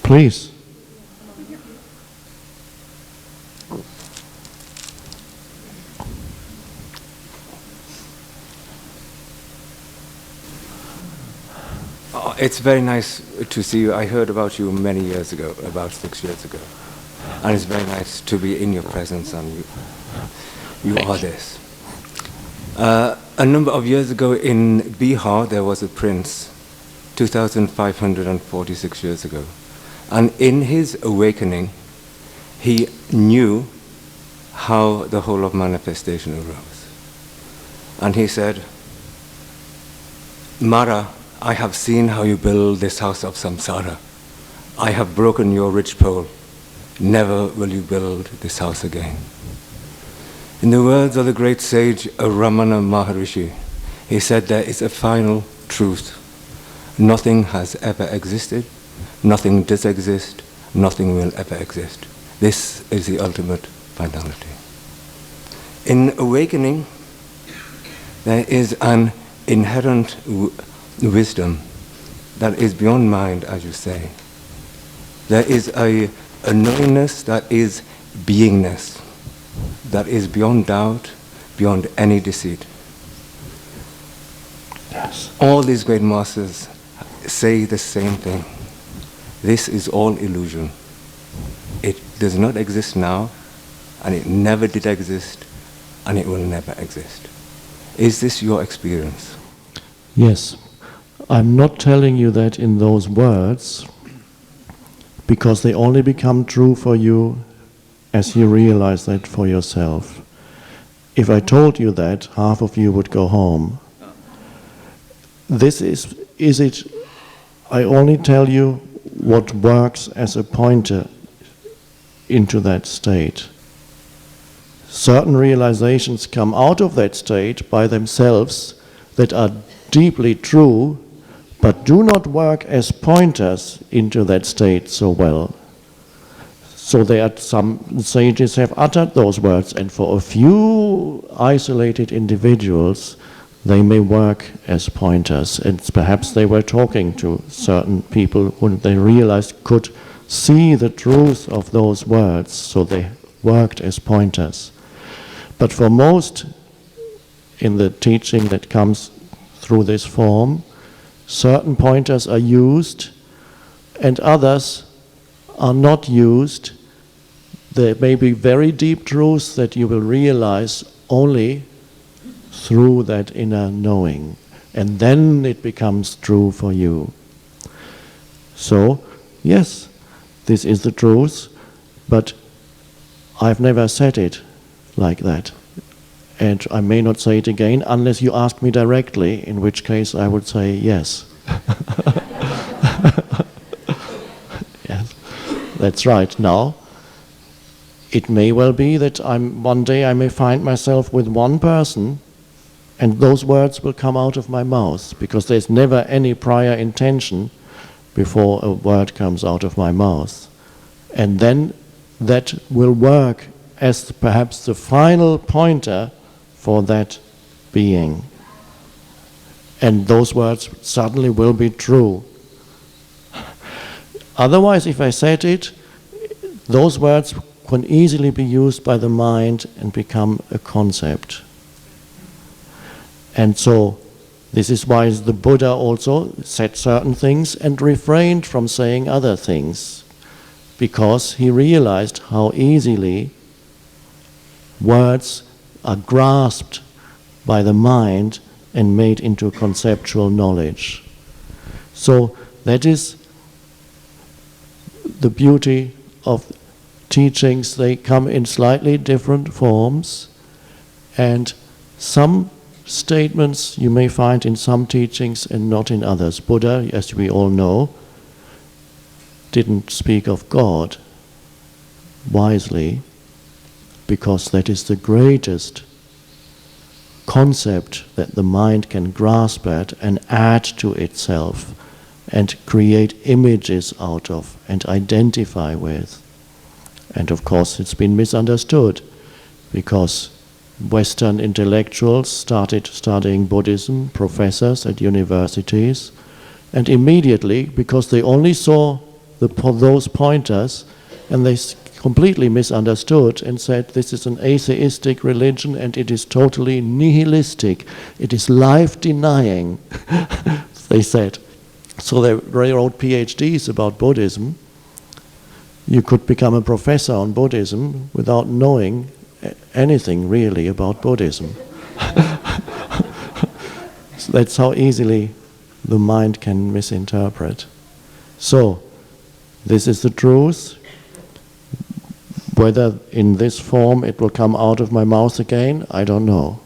Please. It's very nice to see you. I heard about you many years ago, about 6 years ago. And it's very nice to be in your presence, and you are this. A number of years ago in Bihar, there was a prince, 2,546 years ago. And in his awakening, he knew how the whole of manifestation arose. And he said, Mara, I have seen how you build this house of samsara. I have broken your ridgepole. Never will you build this house again. In the words of the great sage Ramana Maharishi, he said there is a final truth. Nothing has ever existed, nothing does exist, nothing will ever exist. This is the ultimate finality. In awakening, there is an inherent wisdom that is beyond mind, as you say. There is a knowingness that is beingness, that is beyond doubt, beyond any deceit. Yes. All these great masters say the same thing. This is all illusion. It does not exist now, and it never did exist, and it will never exist. Is this your experience? Yes. I'm not telling you that in those words, because they only become true for you as you realize that for yourself. If I told you that, half of you would go home. This is it, I only tell you what works as a pointer into that state. Certain realizations come out of that state by themselves that are deeply true, but do not work as pointers into that state so well. So there are some sages have uttered those words, and for a few isolated individuals, they may work as pointers. And perhaps they were talking to certain people who they realized could see the truth of those words, so they worked as pointers. But for most in the teaching that comes through this form, certain pointers are used and others are not used. There may be very deep truths that you will realize only through that inner knowing, and then it becomes true for you. So, yes, this is the truth, but I've never said it like that. And I may not say it again unless you ask me directly, in which case I would say yes. Yes, that's right. Now, it may well be that one day I may find myself with one person, and those words will come out of my mouth, because there's never any prior intention before a word comes out of my mouth. And then that will work as perhaps the final pointer for that being. And those words suddenly will be true. Otherwise, if I said it, those words can easily be used by the mind and become a concept. And so, this is why the Buddha also said certain things and refrained from saying other things, because he realized how easily words are grasped by the mind and made into conceptual knowledge. So that is the beauty of teachings. They come in slightly different forms, and some statements you may find in some teachings and not in others. Buddha, as we all know, didn't speak of God wisely, because that is the greatest concept that the mind can grasp at and add to itself and create images out of and identify with. And of course it's been misunderstood, because Western intellectuals started studying Buddhism, professors at universities, And immediately, because they only saw those pointers, and they completely misunderstood and said, this is an atheistic religion and it is totally nihilistic. It is life-denying, they said. So they wrote PhDs about Buddhism. You could become a professor on Buddhism without knowing anything really about Buddhism. So that's how easily the mind can misinterpret. So, this is the truth. Whether in this form it will come out of my mouth again, I don't know.